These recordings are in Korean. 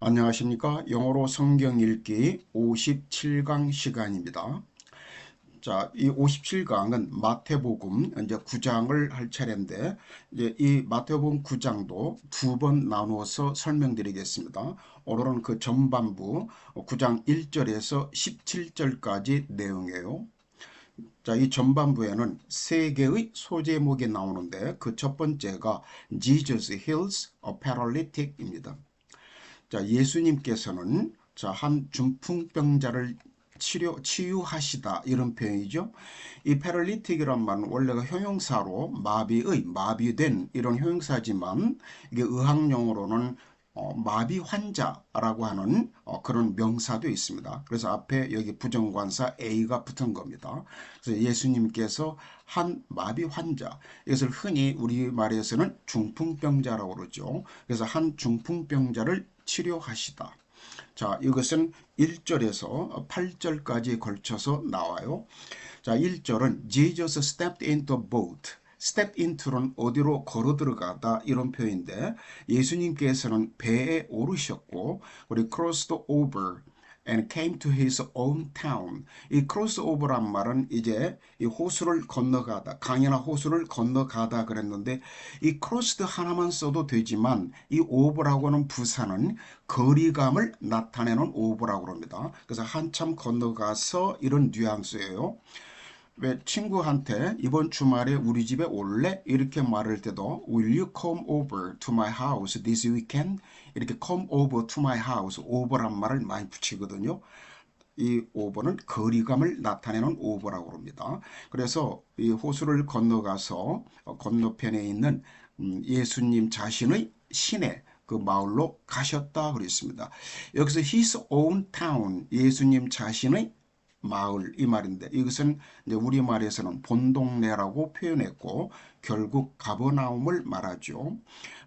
안녕하십니까? 영어로 성경 읽기 57강 시간입니다. 자, 이 57강은 마태복음 이제 9장을 할 차례인데, 이제 이 마태복음 9장도 두 번 나누어서 설명드리겠습니다. 오늘은 그 전반부 9장 1절에서 17절까지 내용이에요. 자, 이 전반부에는 세 개의 소제목이 나오는데, 그 첫 번째가 Jesus heals a paralytic입니다. 자, 예수님께서는 한 중풍병자를 치유하시다 이런 표현이죠. 이 패럴리틱이란 말은 원래가 형용사로 마비된 이런 형용사지만 이게 의학용어로는 마비 환자라고 하는 그런 명사도 있습니다. 그래서 앞에 여기 부정관사 A가 붙은 겁니다. 그래서 예수님께서 한 마비 환자, 이것을 흔히 우리말에서는 중풍병자라고 그러죠. 그래서 한 중풍병자를 치료하시다. 자, 이것은 1절에서 8절까지 걸쳐서 나와요. 자, 1절은 Jesus stepped into a boat. step into는 어디로 걸어 들어가다 이런 표현인데 예수님께서는 배에 오르셨고 우리 crossed over and came to his own town. 이 cross over란 말은 이제 이 호수를 건너가다, 강이나 호수를 건너가다 그랬는데 이 crossed 하나만 써도 되지만 이 over라고 하는 부사는 거리감을 나타내는 over라고 합니다. 그래서 한참 건너가서 이런 뉘앙스예요. 왜 친구한테 이번 주말에 우리 집에 올래? 이렇게 말할 때도 Will you come over to my house this weekend? 이렇게 come over to my house, over란 말을 많이 붙이거든요. 이 over는 거리감을 나타내는 over라고 합니다. 그래서 이 호수를 건너가서 건너편에 있는 예수님 자신의 시내 그 마을로 가셨다 그랬습니다. 여기서 his own town, 예수님 자신의 마을 이 말인데 이것은 이제 우리말에서는 본동네라고 표현했고 결국 가버나움을 말하죠.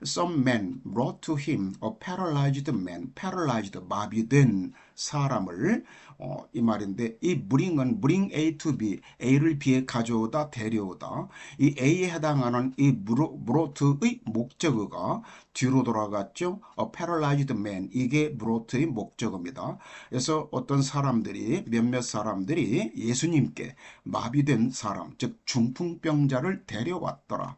Some men brought to him a paralyzed man, paralyzed 마비된 사람을 이 말인데 이 bring A to B, A를 B에 가져오다 데려오다 이 A에 해당하는 이 brought의 목적어가 뒤로 돌아갔죠. A paralyzed man 이게 brought의 목적어입니다. 그래서 몇몇 사람들이 예수님께 마비된 사람 즉 중풍병자를 데려왔더라.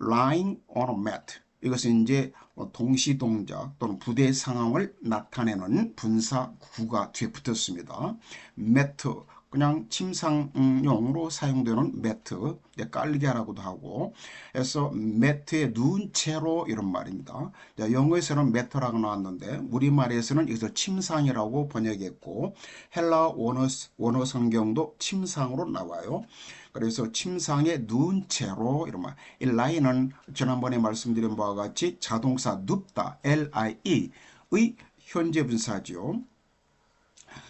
lying on a mat. 이것은 이제 동시동작 또는 부대 상황을 나타내는 분사 구가 뒤에 붙었습니다. 매트, 그냥 침상용으로 사용되는 매트, 깔리게라고도 하고, 그래서 매트에 누운 채로 이런 말입니다. 자, 영어에서는 매트라고 나왔는데 우리말에서는 이것을 침상이라고 번역했고 헬라 원어 성경도 침상으로 나와요. 그래서 침상에 누운 채로 이런 이 lie는 지난번에 말씀드린 바와 같이 자동사 눕다 lie의 현재 분사죠.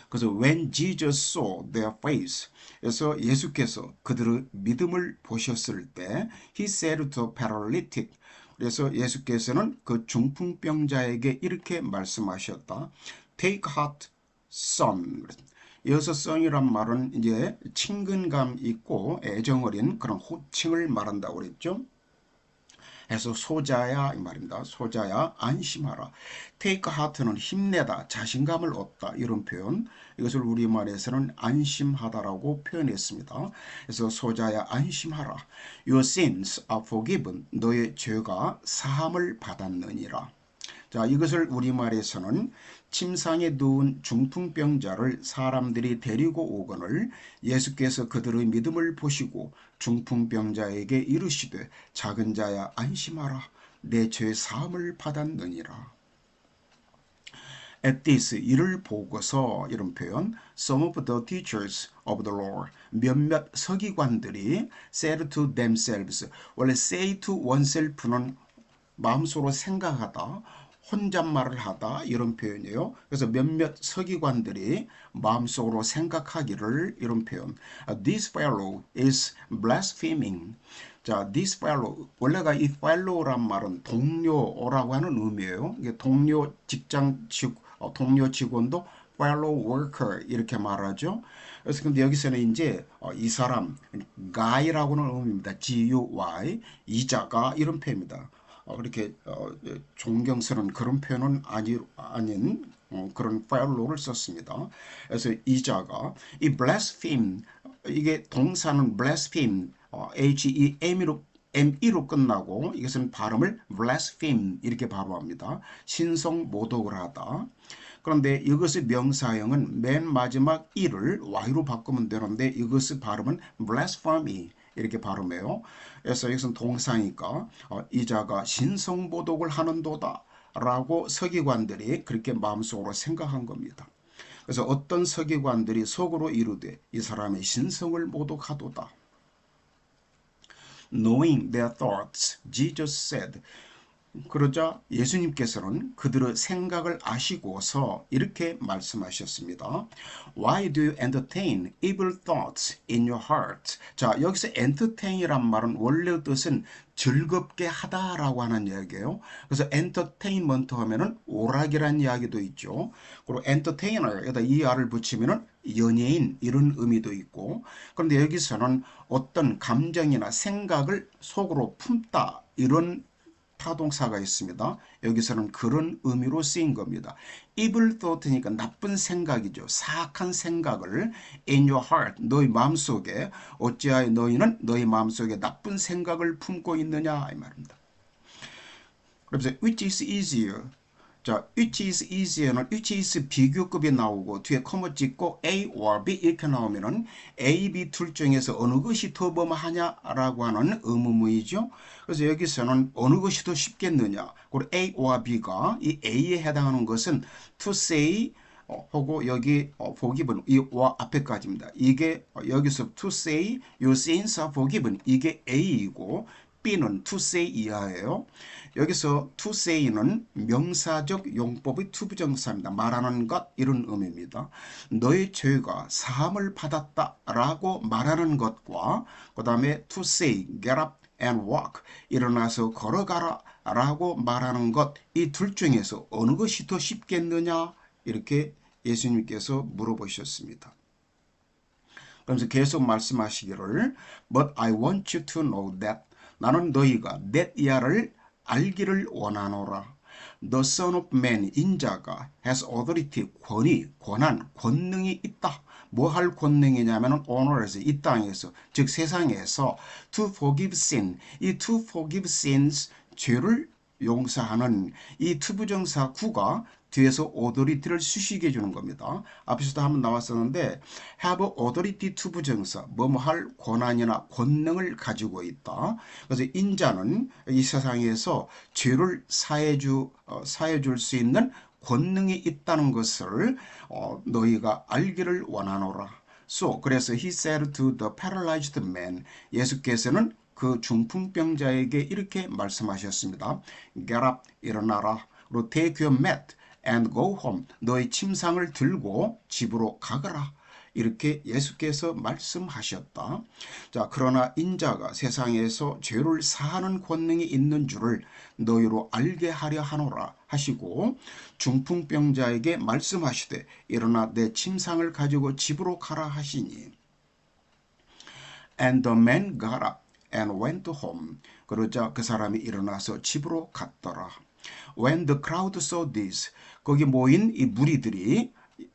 그래서 when Jesus saw their face, 그래서 예수께서 그들의 믿음을 보셨을 때 he said to paralytic, 그래서 예수께서는 그 중풍병자에게 이렇게 말씀하셨다. take heart son. 이어서 son이란 말은 이제 친근감 있고 애정 어린 그런 호칭을 말한다고 그랬죠. 해서 소자야 이 말입니다. 소자야 안심하라. take heart는 힘내다, 자신감을 얻다 이런 표현. 이것을 우리말에서는 안심하다라고 표현했습니다. 그래서 소자야 안심하라. Your sins are forgiven. 너의 죄가 사함을 받았느니라. 자, 이것을 우리말에서는 침상에 누운 중풍병자를 사람들이 데리고 오거늘 예수께서 그들의 믿음을 보시고 중풍병자에게 이르시되 작은 자야 안심하라. 내 죄 사함을 받았느니라. At this, 이를 보고서 이런 표현 Some of the teachers of the law 몇몇 서기관들이 said to themselves 원래 say to oneself는 마음속으로 생각하다 혼잣말을 하다 이런 표현이에요. 그래서 몇몇 서기관들이 마음속으로 생각하기를 이런 표현. This fellow is blaspheming. 자, this fellow 원래가 이 fellow란 말은 동료라고 하는 의미예요. 이게 동료 동료 직원도 fellow worker 이렇게 말하죠. 그래서 근데 여기서는 이제 이 사람 guy라고는 의미입니다. G-U-Y 이자가 이런 표현입니다. 그렇게 존경스러운 그런 표현은 아닌 그런 파일로를 썼습니다. 그래서 이 자가 이 blaspheme, 이게 동사는 blaspheme, H-E-M으로 ME로 끝나고 이것은 발음을 blaspheme 이렇게 발음합니다. 신성 모독을 하다. 그런데 이것의 명사형은 맨 마지막 e를 y로 바꾸면 되는데 이것의 발음은 blasphemy 이렇게 발음해요. 그래서 이것은 동사니까 이 자가 신성모독을 하는도다 라고 서기관들이 그렇게 마음속으로 생각한 겁니다. 그래서 어떤 서기관들이 속으로 이르되 이 사람의 신성을 모독하도다. Knowing their thoughts, Jesus said. 그러자 예수님께서는 그들의 생각을 아시고서 이렇게 말씀하셨습니다. Why do you entertain evil thoughts in your heart? 자, 여기서 entertain이란 말은 원래 뜻은 즐겁게 하다라고 하는 이야기예요. 그래서 entertainment 하면은 오락이라는 이야기도 있죠. 그리고 entertainer 여기다 er을 붙이면은 연예인 이런 의미도 있고, 그런데 여기서는 어떤 감정이나 생각을 속으로 품다 이런 타동사가 있습니다. 여기서는 그런 의미로 쓰인 겁니다. evil thought니까 나쁜 생각이죠. 사악한 생각을 in your heart, 너희 마음속에, 어찌하여 너희는 너희 마음속에 나쁜 생각을 품고 있느냐 이 말입니다. 그래서 which is easier, 자, which is easier는 which is 비교급이 나오고 뒤에 코마 찍고 A or B 이렇게 나오면은 A, B 둘 중에서 어느 것이 더 뭐하냐라고 하는 의문문이죠. 그래서 여기서는 어느 것이 더 쉽겠느냐. 그리고 A or B가 이 A에 해당하는 것은 to say 하고 여기 forgiven 이 or 앞에까지입니다. 이게 여기서 to say your sins are forgiven 이게 A이고 B는 to say 이하예요. 여기서 to say는 명사적 용법의 투부정사입니다. 말하는 것 이런 의미입니다. 너의 죄가 사함을 받았다 라고 말하는 것과 그 다음에 to say get up and walk 일어나서 걸어가라 라고 말하는 것 이 둘 중에서 어느 것이 더 쉽겠느냐 이렇게 예수님께서 물어보셨습니다. 그러면서 계속 말씀하시기를 But I want you to know that 나는 너희가 that 이하를 알기를 원하노라. The Son of Man, 인자가 has authority, 권위, 권한, 권능이 있다. 뭐 할 권능이냐면 오늘에서 이 땅에서 즉 세상에서 to forgive sin, 이 to forgive sins 죄를 용서하는 이 투부정사 구가 뒤에서 authority를 수식해 주는 겁니다. 앞에서도 한번 나왔었는데 have authority 투부정사 뭐뭐 할 권한이나 권능을 가지고 있다. 그래서 인자는 이 세상에서 죄를 사해 줄 수 있는 권능이 있다는 것을 너희가 알기를 원하노라. 그래서 he said to the paralyzed man, 예수께서는 그 중풍병자에게 이렇게 말씀하셨습니다. Get up, 일어나라. 그리고 take your mat and go home. 너의 침상을 들고 집으로 가거라. 이렇게 예수께서 말씀하셨다. 자, 그러나 인자가 세상에서 죄를 사하는 권능이 있는 줄을 너희로 알게 하려 하노라 하시고 중풍병자에게 말씀하시되 일어나 내 침상을 가지고 집으로 가라 하시니 And the man got up and went home. 그러자 그 사람이 일어나서 집으로 갔더라. When the crowd saw this, 거기 모인 이 무리들이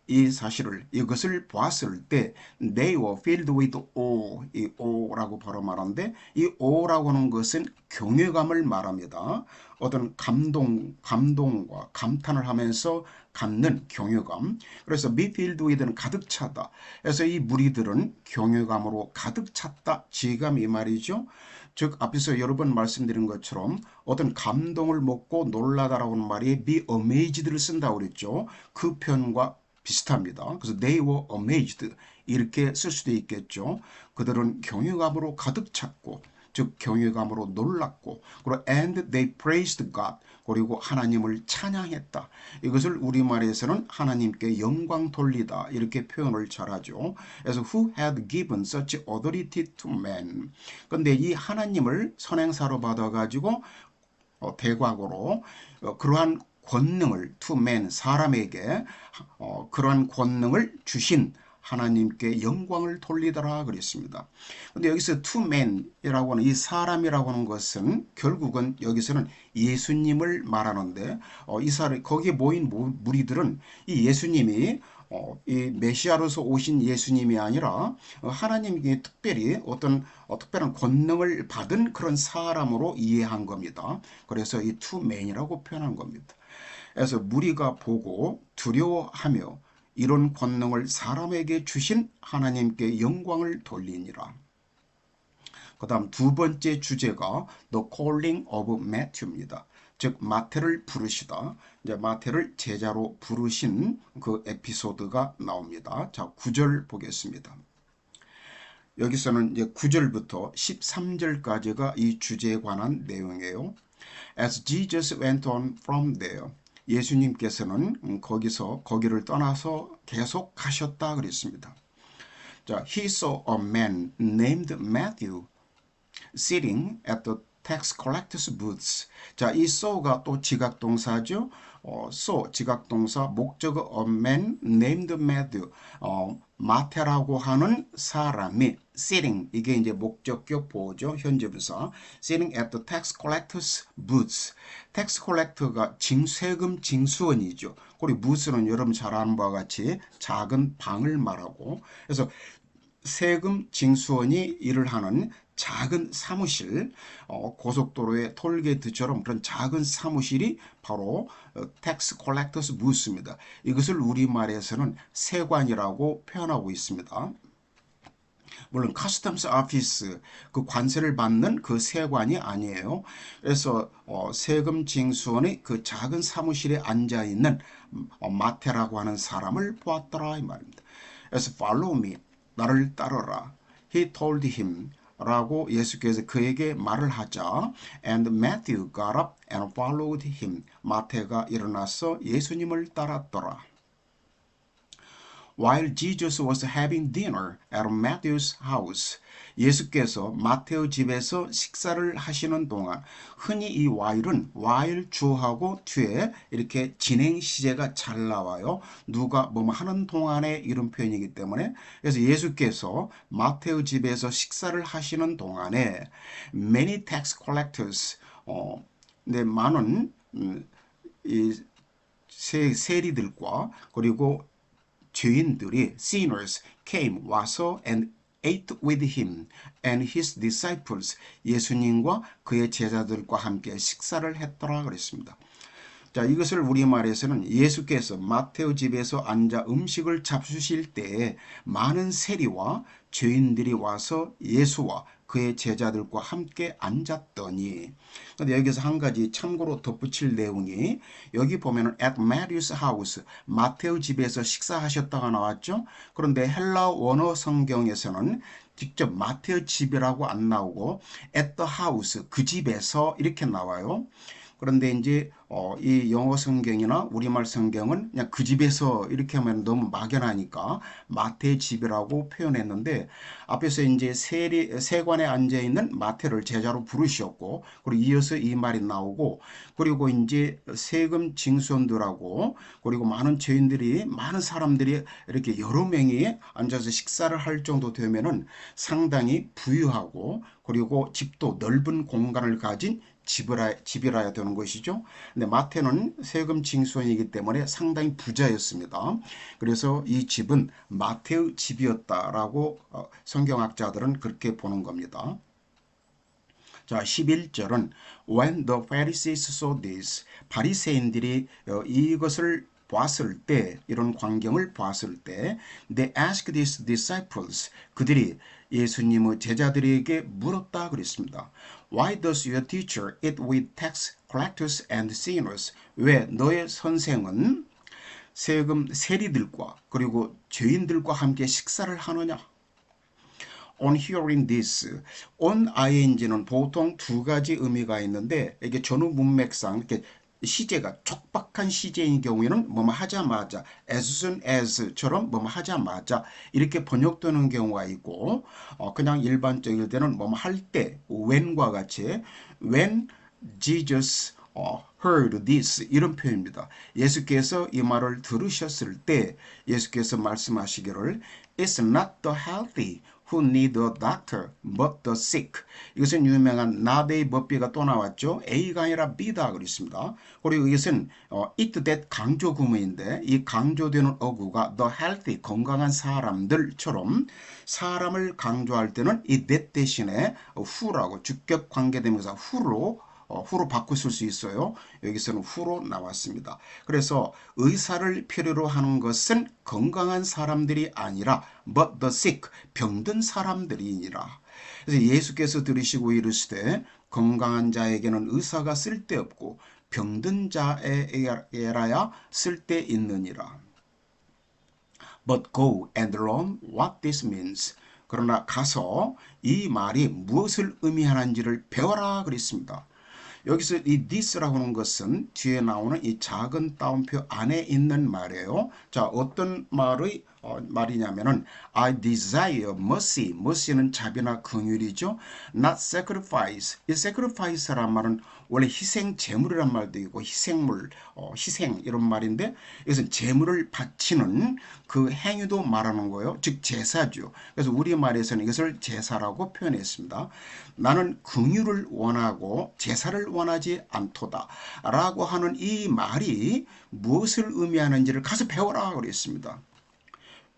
이 사실을 이것을 보았을 때 they were filled with awe, 이 awe라고 바로 말하는데 이 awe라고 하는 것은 경외감을 말합니다. 어떤 감동과 감탄을 하면서 갖는 경외감. 그래서 be filled with는 가득 차다. 그래서 이 무리들은 경외감으로 가득 찼다. 지감 이 말이죠. 즉 앞에서 여러 번 말씀드린 것처럼 어떤 감동을 먹고 놀라다라고 하는 말이 be amazed를 쓴다고 그랬죠. 그 표현과 비슷합니다. 그래서 they were amazed 이렇게 쓸 수도 있겠죠. 그들은 경외감으로 가득 찼고 즉 경외감으로 놀랐고 그리고 and they praised God 그리고 하나님을 찬양했다. 이것을 우리말에서는 하나님께 영광 돌리다 이렇게 표현을 잘하죠. 그래서 who had given such authority to man. 그런데 이 하나님을 선행사로 받아가지고 대과거로 그러한 권능을 to man 사람에게 그러한 권능을 주신 하나님께 영광을 돌리더라 그랬습니다. 근데 여기서 two men이라고 하는 이 사람이라고 하는 것은 결국은 여기서는 예수님을 말하는데 이 사람 거기에 모인 무리들은 이 예수님이 이 메시아로서 오신 예수님이 아니라 하나님께 특별히 어떤 특별한 권능을 받은 그런 사람으로 이해한 겁니다. 그래서 이 two men이라고 표현한 겁니다. 그래서 무리가 보고 두려워하며 이런 권능을 사람에게 주신 하나님께 영광을 돌리니라. 그 다음 두 번째 주제가 The Calling of Matthew입니다. 즉 마태를 부르시다. 이제 마태를 제자로 부르신 그 에피소드가 나옵니다. 자, 9절 보겠습니다. 여기서는 이제 9절부터 13절까지가 이 주제에 관한 내용이에요. As Jesus went on from there. 예수님께서는 거기를 떠나서 계속 가셨다 그랬습니다. 자, he saw a man named Matthew sitting at the tax collectors booths. 자, 이 saw가 또 지각동사죠. saw 지각동사 목적어 a man named Matthew. 마태라고 하는 사람이 sitting 이게 이제 목적격 보호죠. 현재분사 sitting at the tax collectors booths. tax collector가 세금 징수원이죠. 그리고 booth는 여러분 잘 아는 바와 같이 작은 방을 말하고 그래서 세금 징수원이 일을 하는 작은 사무실, 고속도로의 톨게이트처럼 그런 작은 사무실이 바로 텍스 콜렉터스 부스입니다. 이것을 우리말에서는 세관이라고 표현하고 있습니다. 물론 커스텀스 오피스 그 관세를 받는 그 세관이 아니에요. 그래서 세금 징수원의 그 작은 사무실에 앉아 있는 마태라고 하는 사람을 보았더라 이 말입니다. 그래서 follow me 나를 따르라. He told him 라고 예수께서 그에게 말을 하자 and Matthew got up and followed him. 마태가 일어나서 예수님을 따랐더라. While Jesus was having dinner at Matthew's house, 예수께서 마태의 집에서 식사를 하시는 동안 흔히 이 while 주어하고 뒤에 이렇게 진행 시제가 잘 나와요. 누가 뭐 하는 동안에 이런 표현이기 때문에 그래서 예수께서 마태의 집에서 식사를 하시는 동안에 many tax collectors 많은 이 세리들과 그리고 죄인들이 sinners came 와서 and ate with him and his disciples 예수님과 그의 제자들과 함께 식사를 했더라 그랬습니다. 자, 이것을 우리말에서는 예수께서 마테오 집에서 앉아 음식을 잡수실 때에 많은 세리와 죄인들이 와서 예수와 그의 제자들과 함께 앉았더니 근데 여기서 한 가지 참고로 덧붙일 내용이 여기 보면은 at Matthew's house 마테오 집에서 식사하셨다가 나왔죠. 그런데 헬라 원어 성경에서는 직접 마테오 집이라고 안 나오고 at the house 그 집에서 이렇게 나와요. 그런데 이제 이 영어 성경이나 우리말 성경은 그냥 그 집에서 이렇게 하면 너무 막연하니까 마태의 집이라고 표현했는데 앞에서 이제 세관에 앉아 있는 마태를 제자로 부르셨고 그리고 이어서 이 말이 나오고 그리고 이제 세금 징수원들하고 그리고 많은 죄인들이 많은 사람들이 이렇게 여러 명이 앉아서 식사를 할 정도 되면은 상당히 부유하고 그리고 집도 넓은 공간을 가진 집이라야 되는 것이죠. 근데 마태는 세금 징수원이기 때문에 상당히 부자였습니다. 그래서 이 집은 마태의 집이었다라고 성경학자들은 그렇게 보는 겁니다. 자, 11절은 When the Pharisees saw this, 바리새인들이 이것을 봤을 때 이런 광경을 봤을 때 they asked his disciples 그들이 예수님의 제자들에게 물었다 그랬습니다. Why does your teacher eat with tax collectors and sinners? 왜 너의 선생은 세금 세리들과 그리고 죄인들과 함께 식사를 하느냐? On hearing this, on ing는 보통 두 가지 의미가 있는데 이게 전후 문맥상 이렇게 시제가 촉박한 시제인 경우에는 뭐뭐 하자마자 as soon as처럼 뭐뭐 하자마자 이렇게 번역되는 경우가 있고 그냥 일반적일 때는 뭐뭐 할 때 when과 같이 when Jesus heard this 이런 표현입니다. 예수께서 이 말을 들으셨을 때 예수께서 말씀하시기를 It's not the healthy who need a doctor but the sick. 이것은 유명한 나대의 법비가 또 나왔죠. A가 아니라 B다 그랬습니다. 그리고 이것은 it that 강조 구문인데 이 강조되는 어구가 the healthy 건강한 사람들처럼 사람을 강조할 때는 이 that 대신에 who라고 주격 관계대명사 who로 바꾸실 수 있어요. 여기서는 who로 나왔습니다. 그래서 의사를 필요로 하는 것은 건강한 사람들이 아니라 but the sick, 병든 사람들이니라. 그래서 예수께서 들으시고 이르시되 건강한 자에게는 의사가 쓸데없고 병든 자에게라야 쓸데있느니라. But go and learn what this means. 그러나 가서 이 말이 무엇을 의미하는지를 배워라 그랬습니다. 여기서 이 this라고 하는 것은 뒤에 나오는 이 작은 따옴표 안에 있는 말이에요. 자, 어떤 말이냐면은 I desire mercy. mercy는 자비나 긍휼이죠. not sacrifice. 이 sacrifice란 말은 원래 희생 제물이란 말도 있고 희생물, 희생 이런 말인데 이것은 제물을 바치는 그 행위도 말하는 거예요. 즉 제사죠. 그래서 우리말에서는 이것을 제사라고 표현했습니다. 나는 긍휼을 원하고 제사를 원하지 않도다 라고 하는 이 말이 무엇을 의미하는지를 가서 배워라 그랬습니다.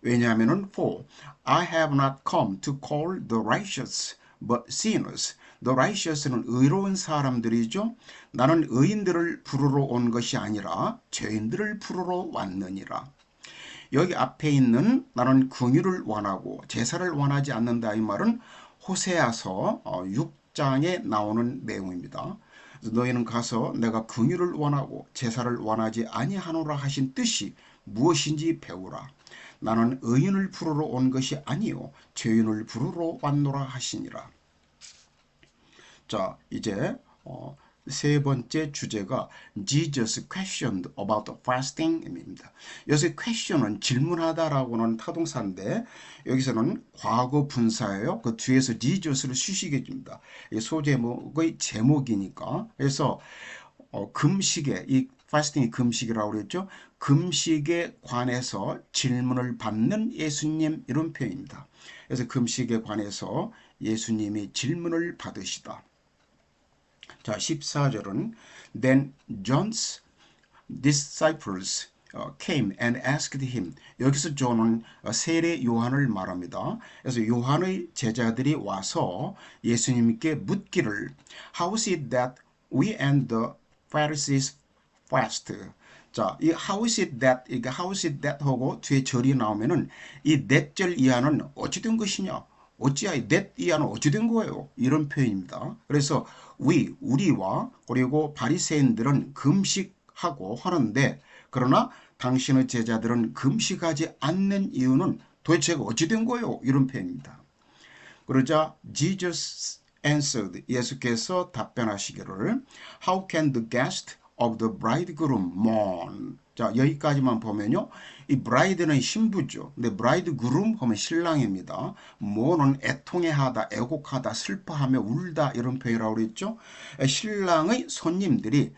왜냐하면 for I have not come to call the righteous but sinners. The righteous는 의로운 사람들이죠. 나는 의인들을 부르러 온 것이 아니라 죄인들을 부르러 왔느니라. 여기 앞에 있는 나는 긍휼을 원하고 제사를 원하지 않는다 이 말은 호세아서 6장에 나오는 내용입니다. 너희는 가서 내가 긍휼을 원하고 제사를 원하지 아니하노라 하신 뜻이 무엇인지 배우라. 나는 의인을 부르러 온 것이 아니요 죄인을 부르러 왔노라 하시니라. 자, 이제 세 번째 주제가 Jesus questioned about fasting입니다. 여기서 question은 질문하다라고는 타동사인데 여기서는 과거 분사예요. 그 뒤에서 Jesus를 수식해 줍니다. 소제목의 제목이니까. 그래서 금식에 이 fasting이 금식이라고 그랬죠. 금식에 관해서 질문을 받는 예수님 이런 표현입니다. 그래서 금식에 관해서 예수님이 질문을 받으시다. 자, 14절은 Then John's disciples came and asked him. 여기서 존은 세례 요한을 말합니다. 그래서 요한의 제자들이 와서 예수님께 묻기를 How is it that we and the Pharisees fast? 자, 이 how is it that, how is it that 하고 뒤에 절이 나오면은 이 that 절 이하는 어찌 된 것이냐? 어찌야 이 that 이하는 어찌 된 거예요? 이런 표현입니다. 그래서 우리와 그리고 바리새인들은 금식하고 하는데 그러나 당신의 제자들은 금식하지 않는 이유는 도대체 어찌 된 거예요? 이런 표현입니다. 그러자 Jesus answered. 예수께서 답변하시기를 How can the guest of the bridegroom mourn? 자, 여기까지만 보면요. 이 bride는 신부죠. 근데 bridegroom 하면 신랑입니다. mourn은 애통해하다, 애곡하다, 슬퍼하며 울다 이런 표현이라고 그랬죠. 신랑의 손님들이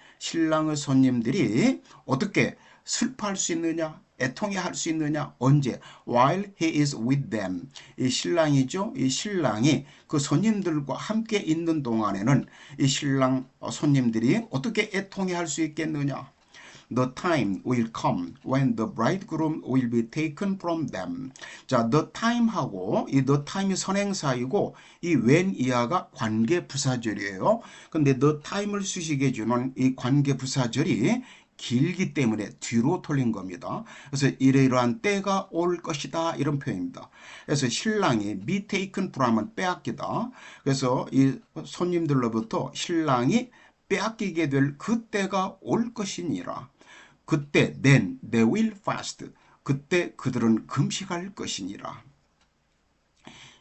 어떻게 슬퍼할 수 있느냐? 애통해할 수 있느냐? 언제? While he is with them. 이 신랑이죠. 이 신랑이 그 손님들과 함께 있는 동안에는 이 신랑 손님들이 어떻게 애통해할 수 있겠느냐? The time will come when the bridegroom will be taken from them. 자, the time하고 이 the time이 선행사이고 이 when 이하가 관계부사절이에요. 근데 the time을 수식해 주는 이 관계부사절이 길기 때문에 뒤로 돌린 겁니다. 그래서 이러이러한 때가 올 것이다 이런 표현입니다. 그래서 신랑이 be taken from은 빼앗기다. 그래서 이 손님들로부터 신랑이 빼앗기게 될 그때가 올 것이니라. 그때 then they will fast. 그때 그들은 금식할 것이니라.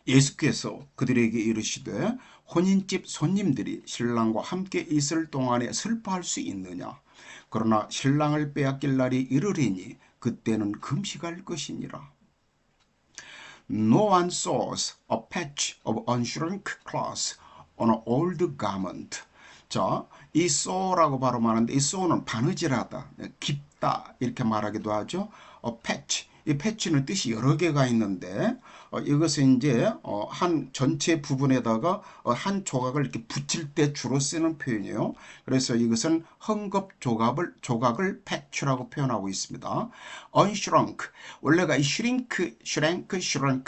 예수께서 그들에게 이르시되 혼인집 손님들이 신랑과 함께 있을 동안에 슬퍼할 수 있느냐? 그러나 신랑을 빼앗길 날이 이르리니 그때는 금식할 것이니라. No one sews a patch of unshrunk cloth on an old garment. 자, 이 so라고 발음하는데 이 so는 바느질하다, 깊다 이렇게 말하기도 하죠. patch. 이 패치는 뜻이 여러 개가 있는데 이것은 이제 한 전체 부분에다가 한 조각을 이렇게 붙일 때 주로 쓰는 표현이에요. 그래서 이것은 헝겊 조각을 패치라고 표현하고 있습니다. unshrunk, 원래가 이 shrink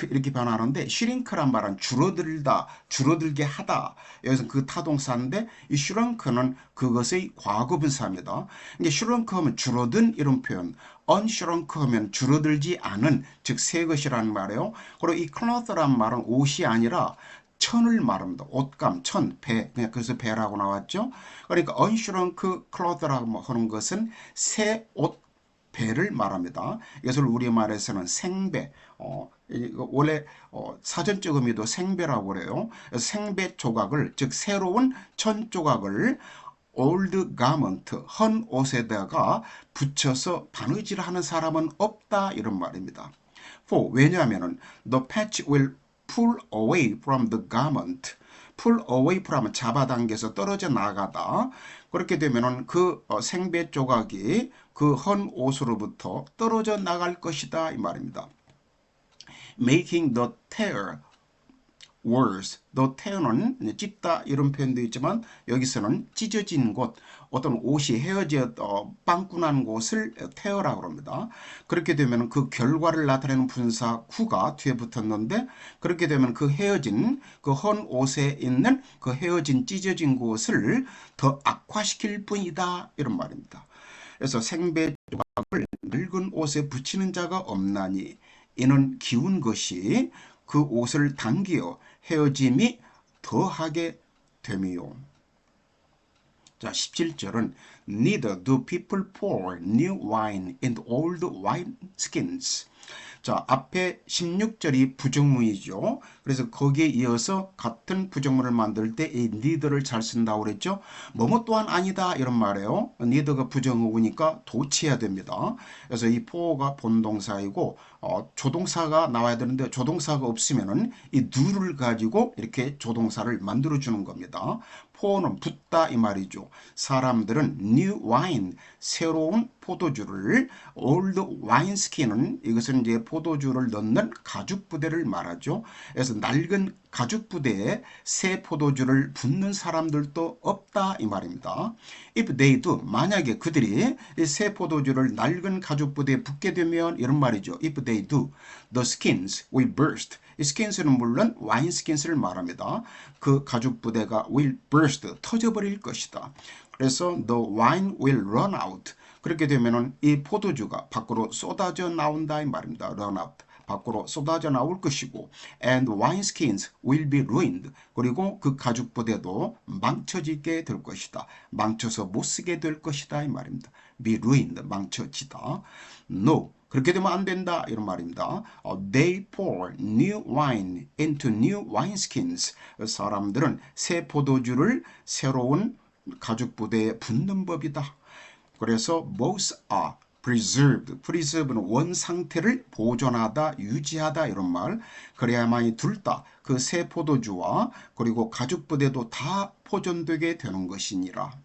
이렇게 변하는데 shrink란 말은 줄어들다, 줄어들게 하다. 여기서 그 타동사인데 이 shrunk는 그것의 과거분사입니다. 이게 shrunk 하면 줄어든 이런 표현. unshrunk 하면 줄어들지 않은, 즉 새 것이라는 말이에요. 그리고 이 cloth란 말은 옷이 아니라 천을 말합니다. 옷감, 천, 배. 그냥 그래서 배라고 나왔죠. 그러니까 unshrunk cloth라고 하는 것은 새 옷, 배를 말합니다. 이것을 우리말에서는 생배, 원래 사전적 의미도 생배라고 그래요. 생배 조각을, 즉 새로운 천 조각을 old garment, 헌 옷에다가 붙여서 바느질하는 사람은 없다 이런 말입니다. For, 왜냐하면 the patch will pull away from the garment. pull away from 잡아당겨서 떨어져 나가다. 그렇게 되면은 그 생배 조각이 그 헌 옷으로부터 떨어져 나갈 것이다 이 말입니다. Making the tear worse. 더 tear는 찢다 이런 표현도 있지만 여기서는 찢어진 곳, 어떤 옷이 헤어져 빵꾸난 곳을 tear라고 합니다. 그렇게 되면 그 결과를 나타내는 분사 구가 뒤에 붙었는데 그렇게 되면 그 헤어진 그 헌 옷에 있는 그 헤어진 찢어진 곳을 더 악화시킬 뿐이다 이런 말입니다. 그래서 생배 조각을 늙은 옷에 붙이는 자가 없나니 이는 기운 것이 그 옷을 당기어 헤어짐이 더하게 됨이요. 자, 17절은 Neither do people pour new wine into old wine skins. 자, 앞에 16절이 부정문이죠. 그래서 거기에 이어서 같은 부정문을 만들 때 이 neither를 잘 쓴다고 그랬죠. 뭐뭐 또한 아니다 이런 말이에요. neither가 부정어구니까 도치해야 됩니다. 그래서 이 pour가 본동사이고 조동사가 나와야 되는데 조동사가 없으면은 이 do를 가지고 이렇게 조동사를 만들어 주는 겁니다. pour는 붓다 이 말이죠. 사람들은 new wine, 새로운 포도주를, old wineskin은 이것은 이제 포도주를 넣는 가죽 부대를 말하죠. 그래서 낡은 가죽 부대에 새 포도주를 붓는 사람들도 없다 이 말입니다. If they do, 만약에 그들이 새 포도주를 낡은 가죽 부대에 붓게 되면 이런 말이죠. If they do, the skins will burst. 이 skins는 물론 와인 스킨스를 말합니다. 그 가죽 부대가 will burst, 터져버릴 것이다. 그래서 the wine will run out. 그렇게 되면은 이 포도주가 밖으로 쏟아져 나온다 이 말입니다. run out. 밖으로 쏟아져 나올 것이고 and wineskins will be ruined. 그리고 그 가죽 부대도 망쳐지게 될 것이다. 망쳐서 못 쓰게 될 것이다 이 말입니다. be ruined, 망쳐지다. No. 그렇게 되면 안 된다 이런 말입니다. They pour new wine into new wineskins. 사람들은 새 포도주를 새로운 가죽 부대에 붓는 법이다. 그래서 both are preserved. preserve는 원 상태를 보존하다, 유지하다 이런 말. 그래야만이 둘 다 그 새 포도주와 그리고 가죽 부대도 다 보존되게 되는 것이니라.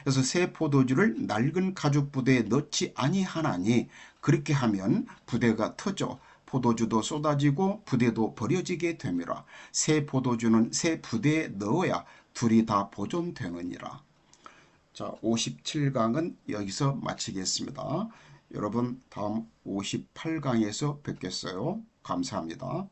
그래서 새 포도주를 낡은 가죽 부대에 넣지 아니하나니 그렇게 하면 부대가 터져 포도주도 쏟아지고 부대도 버려지게 됨이라. 새 포도주는 새 부대에 넣어야 둘이 다 보존되느니라. 자, 57강은 여기서 마치겠습니다. 여러분 다음 58강에서 뵙겠어요. 감사합니다.